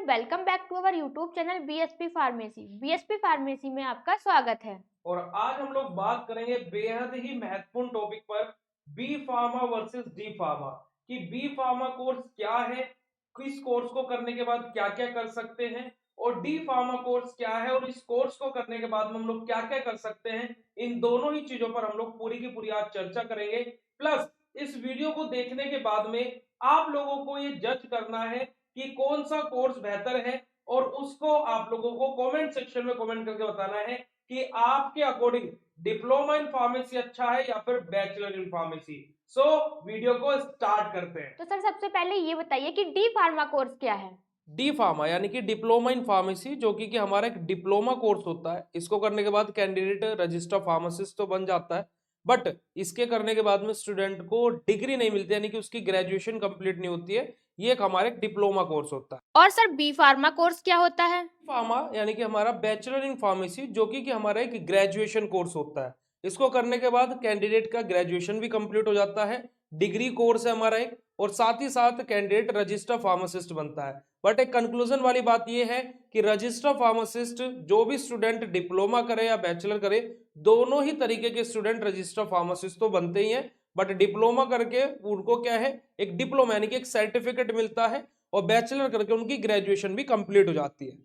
Welcome back to our YouTube channel BSP pharmacy. BSP pharmacy में आपका स्वागत है। और आज हम लोग बात करेंगे बेहद ही महत्वपूर्ण टॉपिक पर, B pharma versus D pharma. कि बी फार्मा कोर्स क्या है, किस कोर्स को करने के बाद क्या क्या कर सकते हैं, और डी फार्मा कोर्स क्या है और इस कोर्स को करने के बाद हम लोग क्या क्या कर सकते हैं। इन दोनों ही चीजों पर हम लोग पूरी की पूरी आज चर्चा करेंगे। प्लस इस वीडियो को देखने के बाद में आप लोगों को ये जज करना है कि कौन सा कोर्स बेहतर है, और उसको आप लोगों को कमेंट सेक्शन में कमेंट करके बताना है कि आपके अकॉर्डिंग डिप्लोमा इन फार्मेसी अच्छा है या फिर bachelor in pharmacy. So video को स्टार्ट करते हैं। तो सर सबसे पहले ये बताइए कि डी फार्मा कोर्स क्या है। डी फार्मा यानी कि डिप्लोमा इन फार्मेसी, जो कि हमारा एक डिप्लोमा कोर्स होता है। इसको करने के बाद कैंडिडेट रजिस्टर फार्मासिस्ट तो बन जाता है, बट इसके करने के बाद में स्टूडेंट को डिग्री नहीं मिलती, यानी कि उसकी ग्रेजुएशन कंप्लीट नहीं होती है। ये एक हमारा एक डिप्लोमा कोर्स होता है। और सर बी फार्मा कोर्स क्या होता है। फार्मा यानी कि हमारा बैचलर इन फार्मेसी, जो कि हमारा एक ग्रेजुएशन कोर्स होता है। इसको करने के बाद कैंडिडेट का ग्रेजुएशन भी कंप्लीट हो जाता है, डिग्री कोर्स है हमारा एक, और साथ ही साथ कैंडिडेट रजिस्टर फार्मासिस्ट बनता है। बट एक कंक्लूजन वाली बात यह है कि रजिस्टर फार्मासिस्ट जो भी स्टूडेंट डिप्लोमा करे या बैचलर करे, दोनों ही तरीके के स्टूडेंट रजिस्टर फार्मासिस्ट तो बनते ही हैं। बट डिप्लोमा करके उनको क्या है, एक डिप्लोमा यानी कि एक सर्टिफिकेट मिलता है, और बैचलर करके उनकी ग्रेजुएशन भी कंप्लीट हो जाती है।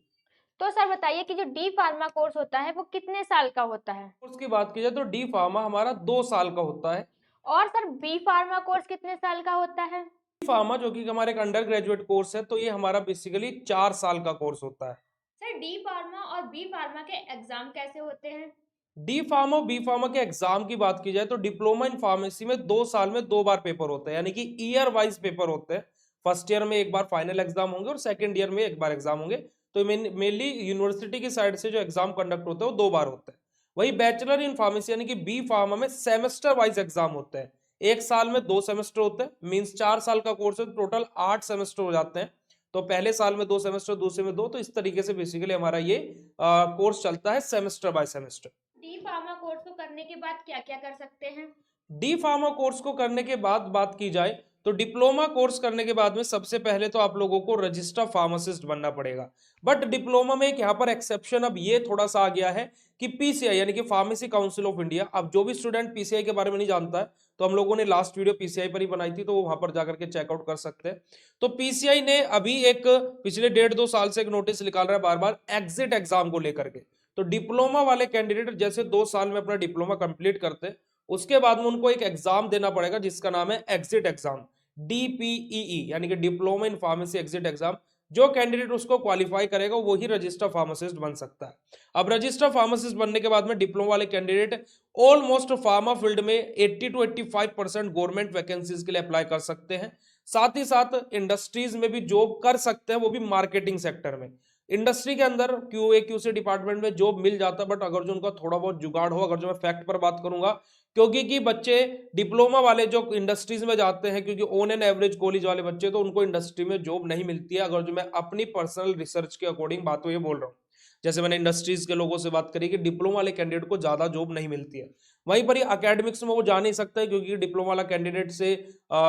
तो सर बताइए कि जो डी फार्मा कोर्स होता है वो कितने साल का होता है। कोर्स की बात की जाए तो डी फार्मा हमारा 2 साल का होता है। और सर बी फार्मा कोर्स कितने साल का होता है। डी फार्मा जो कि हमारे एक अंडर ग्रेजुएट कोर्स है, तो ये हमारा बेसिकली 4 साल का कोर्स होता है। सर डी फार्मा और बी फार्मा के एग्जाम कैसे होते हैं। डी फार्मा और बी फार्मा के एग्जाम की बात की जाए तो डिप्लोमा इन फार्मेसी में 2 साल में 2 बार पेपर होता है, यानी कि ईयर वाइज पेपर होते हैं। फर्स्ट ईयर में एक बार फाइनल एग्जाम होंगे और सेकंड ईयर में एक बार एग्जाम होंगे। तो मेनली यूनिवर्सिटी की साइड से जो एग्जाम कंडक्ट होता है वो 2 बार होता है। वही बैचलर इन फार्मेसी यानी कि बी फार्मा में सेमेस्टर वाइज एग्जाम होते हैं। एक साल में 2 सेमेस्टर होते हैं, मीन्स 4 साल का कोर्स है, टोटल 8 सेमेस्टर हो जाते हैं। तो पहले साल में 2 सेमेस्टर, दूसरे में 2, तो इस तरीके से बेसिकली हमारा ये कोर्स चलता है semester by semester. D pharma course को करने के बाद क्या क्या कर सकते हैं। डी फार्मा कोर्स को करने के बाद बात की जाए तो डिप्लोमा कोर्स करने के बाद में सबसे पहले तो आप लोगों को रजिस्टर फार्मासिस्ट बनना पड़ेगा। बट डिप्लोमा में एक यहाँ पर एक्सेप्शन अब ये थोड़ा सा आ गया है कि पीसीआई यानी कि फार्मेसी काउंसिल ऑफ इंडिया, अब जो भी स्टूडेंट पीसीआई के बारे में नहीं जानता है तो हम लोगों ने लास्ट वीडियो पीसीआई पर ही बनाई थी, तो वो वहां पर जाकर के चेकआउट कर सकते हैं। तो पीसीआई ने अभी एक पिछले 1.5-2 साल से एक नोटिस निकाल रहा है बार बार एग्जिट एग्जाम को लेकर के। तो डिप्लोमा वाले कैंडिडेट जैसे 2 साल में अपना डिप्लोमा कंप्लीट करते हैं, उसके बाद में उनको एक एग्जाम देना पड़ेगा जिसका नाम है एग्जिट एग्जाम, डीपीईई यानी कि diploma in pharmacy exit exam. जो कैंडिडेट उसको क्वालिफाई करेगा वही रजिस्टर फार्मासिस्ट बन सकता है। अब रजिस्टर फार्मासिस्ट बनने के बाद में डिप्लोमा वाले कैंडिडेट ऑलमोस्ट फार्मा फील्ड में 80 to 85% गवर्नमेंट वैकेंसीज के लिए अप्लाई कर सकते हैं। साथ ही साथ इंडस्ट्रीज में भी जॉब कर सकते हैं, वो भी मार्केटिंग सेक्टर में। इंडस्ट्री के अंदर क्यूए क्यूसी डिपार्टमेंट में जॉब मिल जाता है, बट अगर जो उनका थोड़ा बहुत जुगाड़ हो, अगर जो मैं फैक्ट पर बात करूंगा, क्योंकि कि बच्चे डिप्लोमा वाले जो इंडस्ट्रीज में जाते हैं, क्योंकि ऑन एन एवरेज कॉलेज वाले बच्चे तो उनको इंडस्ट्री में जॉब नहीं मिलती है। अगर जो मैं अपनी पर्सनल रिसर्च के अकॉर्डिंग बात ये बोल रहा हूँ, जैसे मैंने इंडस्ट्रीज के लोगों से बात करी कि डिप्लोमा वाले कैंडिडेट को ज्यादा जॉब नहीं मिलती है। वहीं पर ही अकेडमिक्स में वो जा नहीं सकता है, क्योंकि डिप्लोमा वाला कैंडिडेट से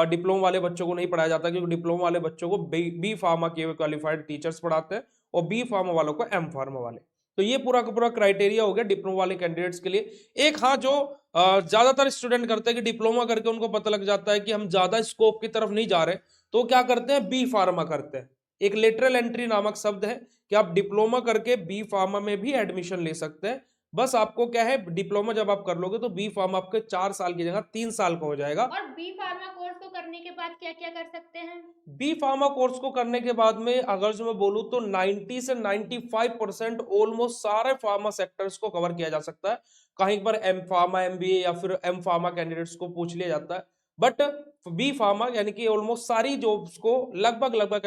डिप्लोमा वाले बच्चों को नहीं पढ़ाया जाता, क्योंकि डिप्लोमा वाले बच्चों को बी फार्मा के क्वालिफाइड टीचर्स पढ़ाते हैं और बी फार्मा वालों को एम फार्मा वाले। तो ये पूरा का पूरा क्राइटेरिया हो गया डिप्लोमा वाले कैंडिडेट्स के लिए। एक हाँ, जो ज्यादातर स्टूडेंट करते हैं कि डिप्लोमा करके उनको पता लग जाता है कि हम ज्यादा स्कोप की तरफ नहीं जा रहे, तो क्या करते हैं, बी फार्मा करते हैं। एक लेटरल एंट्री नामक शब्द है कि आप डिप्लोमा करके बी फार्मा में भी एडमिशन ले सकते हैं। बस आपको क्या है, डिप्लोमा जब आप कर लोगे तो बी फार्मा आपके 4 साल की जगह 3 साल का हो जाएगा। और बी फार्मा कोर्स को करने के बाद क्या क्या कर सकते हैं। बी फार्मा कोर्स को करने के बाद में अगर जो मैं बोलूं तो 90 से 95% ऑलमोस्ट सारे फार्मा सेक्टर्स को कवर किया जा सकता है। कहीं पर एम फार्मा एमबीए या फिर एम फार्मा कैंडिडेट्स को पूछ लिया जाता है, बट बी फार्मा यानी कि ऑलमोस्ट सारी जॉब्स को लगभग लगभग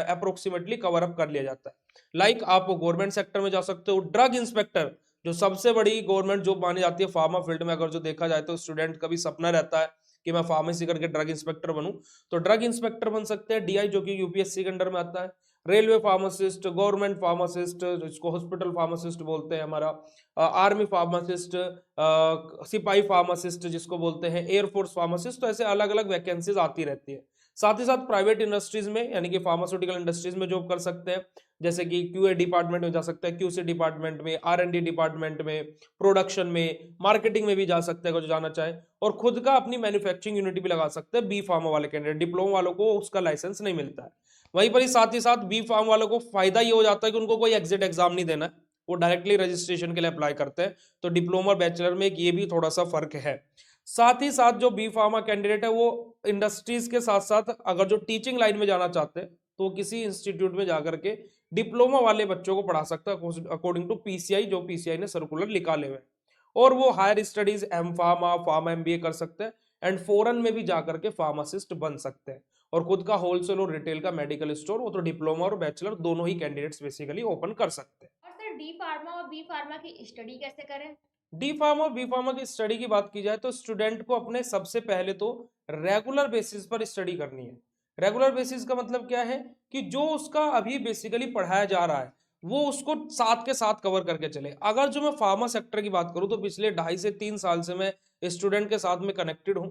अप्रोक्सीमेटली कवर अप कर लिया जाता है। लाइक आप गवर्नमेंट सेक्टर में जा सकते हो, ड्रग इंस्पेक्टर जो सबसे बड़ी गवर्नमेंट जॉब मानी जाती है फार्मा फील्ड में। अगर जो देखा जाए तो स्टूडेंट का भी सपना रहता है कि मैं फार्मेसी करके ड्रग इंस्पेक्टर बनूं, तो ड्रग इंस्पेक्टर बन सकते हैं। डीआई जो कि यूपीएससी के अंडर में आता है। रेलवे फार्मासिस्ट, गवर्नमेंट फार्मासिस्ट जिसको हॉस्पिटल फार्मासिस्ट बोलते हैं हमारा, आर्मी फार्मासिस्ट, सिपाही फार्मासिस्ट जिसको बोलते हैं, एयरफोर्स फार्मासिस्ट। तो ऐसे अलग अलग वैकेंसीज आती रहती है। साथ ही साथ प्राइवेट इंडस्ट्रीज में यानी कि फार्मास्यूटिकल इंडस्ट्रीज में जॉब कर सकते हैं, जैसे कि क्यूए डिपार्टमेंट में जा सकते हैं, क्यूसी डिपार्टमेंट में, आर&डी डिपार्टमेंट में, प्रोडक्शन में, मार्केटिंग में भी जा सकते हैं अगर जो जाना चाहे, और खुद का अपनी मैन्युफैक्चरिंग यूनिट भी लगा सकते हैं। बी फार्मा वाले कैंडिडेट, डिप्लोमा वालों को उसका लाइसेंस नहीं मिलता है। वहीं पर ही साथ बी फार्म वालों को फायदा ये हो जाता है कि उनको कोई एग्जिट एग्जाम नहीं देना है, वो डायरेक्टली रजिस्ट्रेशन के लिए अप्लाई करते हैं। तो डिप्लोमा बैचलर में ये भी थोड़ा सा फर्क है। साथ ही साथ जो बी फार्मा कैंडिडेट है वो इंडस्ट्रीज के साथ साथ अगर जो टीचिंग लाइन में जाना चाहते हैं तो किसी इंस्टीट्यूट में जाकर के डिप्लोमा वाले बच्चों को पढ़ा सकता है अकॉर्डिंग टू पीसीआई, जो पीसीआई ने सर्कुलर निकाले हुए, और वो higher studies M pharma, pharma MBA कर सकते हैं एंड फॉरेन में भी जाकर के फार्मासिस्ट बन सकते हैं, और खुद का होलसेल और रिटेल का मेडिकल स्टोर, वो तो डिप्लोमा और बैचलर दोनों ही कैंडिडेट्स बेसिकली ओपन कर सकते हैं। और सर डी फार्मा और बी फार्मा की स्टडी कैसे करें? डी फार्मा और बी फार्मा की स्टडी की बात की जाए तो स्टूडेंट को अपने सबसे पहले तो रेगुलर बेसिस पर स्टडी करनी है। रेगुलर बेसिस का मतलब क्या है कि जो उसका अभी बेसिकली पढ़ाया जा रहा है वो उसको साथ के साथ कवर करके चले। अगर जो मैं फार्मा सेक्टर की बात करूं तो पिछले 2.5 से 3 साल से मैं स्टूडेंट के साथ में कनेक्टेड हूं।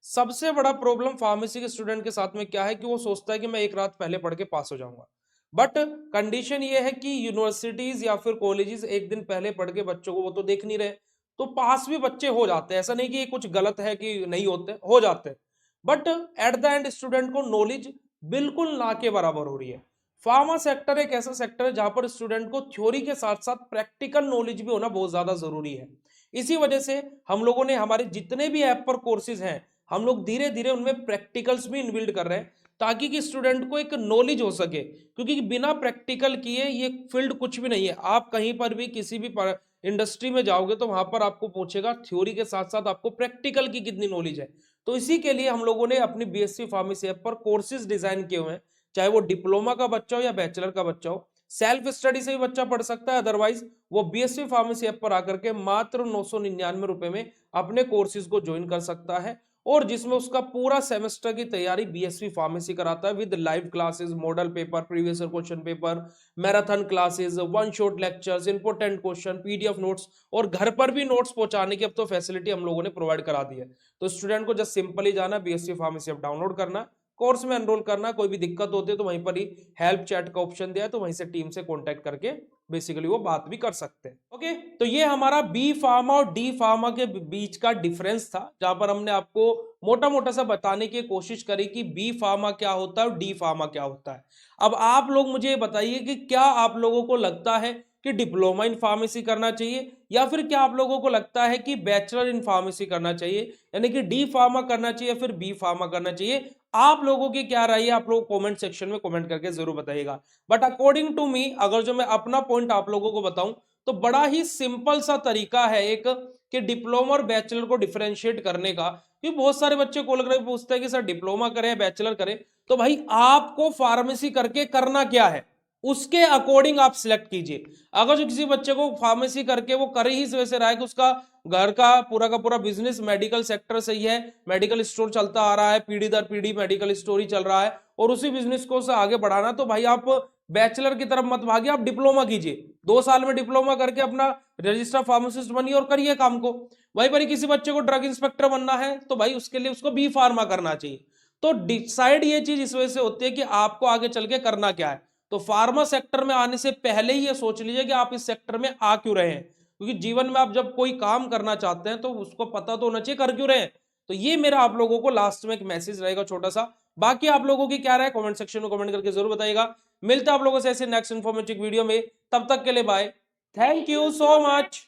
सबसे बड़ा प्रॉब्लम फार्मेसी के स्टूडेंट के साथ में क्या है कि वो सोचता है कि मैं एक रात पहले पढ़ के पास हो जाऊंगा, बट कंडीशन ये है कि यूनिवर्सिटीज या फिर कॉलेजेस एक दिन पहले पढ़ के बच्चों को वो तो देख नहीं रहे, तो पास भी बच्चे हो जाते हैं। ऐसा नहीं कि कुछ गलत है कि नहीं होते, हो जाते हैं, but at the end student को नॉलेज बिल्कुल ना के बराबर हो रही है। फार्मा सेक्टर एक ऐसा सेक्टर है जहां पर स्टूडेंट को थ्योरी के साथ साथ प्रैक्टिकल नॉलेज भी होना बहुत ज्यादा जरूरी है। इसी वजह से हम लोगों ने हमारे जितने भी ऐप पर कोर्सेज हैं हम लोग धीरे धीरे उनमें प्रैक्टिकल्स भी इनबिल्ड कर रहे हैं ताकि कि स्टूडेंट को एक नॉलेज हो सके, क्योंकि बिना प्रैक्टिकल किए ये फील्ड कुछ भी नहीं है। आप कहीं पर भी किसी भी इंडस्ट्री में जाओगे तो वहां पर आपको पूछेगा थ्योरी के साथ साथ आपको प्रैक्टिकल की कितनी नॉलेज है। तो इसी के लिए हम लोगों ने अपनी बीएससी फार्मेसी ऐप पर कोर्सेज डिजाइन किए हुए हैं, चाहे वो डिप्लोमा का बच्चा हो या बैचलर का बच्चा हो। सेल्फ स्टडी से भी बच्चा पढ़ सकता है, अदरवाइज वो बीएससी फार्मेसी ऐप पर आकर के मात्र 999 रुपए में अपने कोर्सेज को ज्वाइन कर सकता है, और जिसमें उसका पूरा सेमेस्टर की तैयारी बीएससी फार्मेसी कराता है with live classes, model paper, previous year question paper, marathon classes, one shot lectures, important question, PDF notes, और घर पर भी नोट्स पहुंचाने की अब तो फैसिलिटी हम लोगों ने प्रोवाइड करा दी है। तो स्टूडेंट को जस्ट सिंपली जाना, बीएससी फार्मेसी ऐप डाउनलोड करना, कोर्स में एनरोल करना, कोई भी दिक्कत होती है तो वहीं पर ही हेल्प चैट का ऑप्शन दिया है, तो वहीं से टीम से कांटेक्ट करके बेसिकली वो बात भी कर सकते हैं। ओके, तो ये हमारा बी फार्मा और डी फार्मा के बीच का डिफरेंस था, जहां पर हमने आपको मोटा मोटा सा बताने की कोशिश करी कि बी फार्मा क्या होता है और डी फार्मा क्या होता है। अब आप लोग मुझे बताइए कि क्या आप लोगों को लगता है कि डिप्लोमा इन फार्मेसी करना चाहिए, या फिर क्या आप लोगों को लगता है कि बैचलर इन फार्मेसी करना चाहिए, यानी कि डी फार्मा करना चाहिए या फिर बी फार्मा करना चाहिए। आप लोगों की क्या राय है, आप लोग कमेंट सेक्शन में कमेंट करके जरूर बताइएगा। बट अकॉर्डिंग टू मी, अगर जो मैं अपना पॉइंट आप लोगों को बताऊं तो बड़ा ही सिंपल सा तरीका है एक कि डिप्लोमा और बैचलर को डिफरेंशिएट करने का। क्योंकि बहुत सारे बच्चे कॉल करके पूछते हैं कि सर डिप्लोमा करें बैचलर करें, तो भाई आपको फार्मेसी करके करना क्या है उसके अकॉर्डिंग आप सिलेक्ट कीजिए। अगर जो किसी बच्चे को फार्मेसी करके वो कर ही वैसे रहा है कि उसका घर का पूरा बिजनेस मेडिकल सेक्टर से ही है, मेडिकल स्टोर चलता आ रहा है, पीढ़ी दर पीढ़ी मेडिकल स्टोर ही चल रहा है, और उसी बिजनेस को से आगे बढ़ाना, तो भाई आप बैचलर की तरफ मत भागिए, आप डिप्लोमा कीजिए। 2 साल में डिप्लोमा करके अपना रजिस्टर फार्मासिस्ट बनिए और करिए काम को। वहीं पर किसी बच्चे को ड्रग इंस्पेक्टर बनना है तो भाई उसके लिए उसको बी फार्मा करना चाहिए। तो डिसाइड ये चीज इस वजह से होती है कि आपको आगे चल के करना क्या है। तो फार्मा सेक्टर में आने से पहले ही ये सोच लीजिए कि आप इस सेक्टर में आ क्यों रहे हैं, क्योंकि जीवन में आप जब कोई काम करना चाहते हैं तो उसको पता तो होना चाहिए कर क्यों रहे हैं। तो ये मेरा आप लोगों को लास्ट में एक मैसेज रहेगा छोटा सा। बाकी आप लोगों की क्या राय कमेंट सेक्शन में कमेंट करके जरूर बताइएगा। मिलता है आप लोगों से ऐसे नेक्स्ट इन्फॉर्मेटिव वीडियो में, तब तक के लिए bye, thank you so much.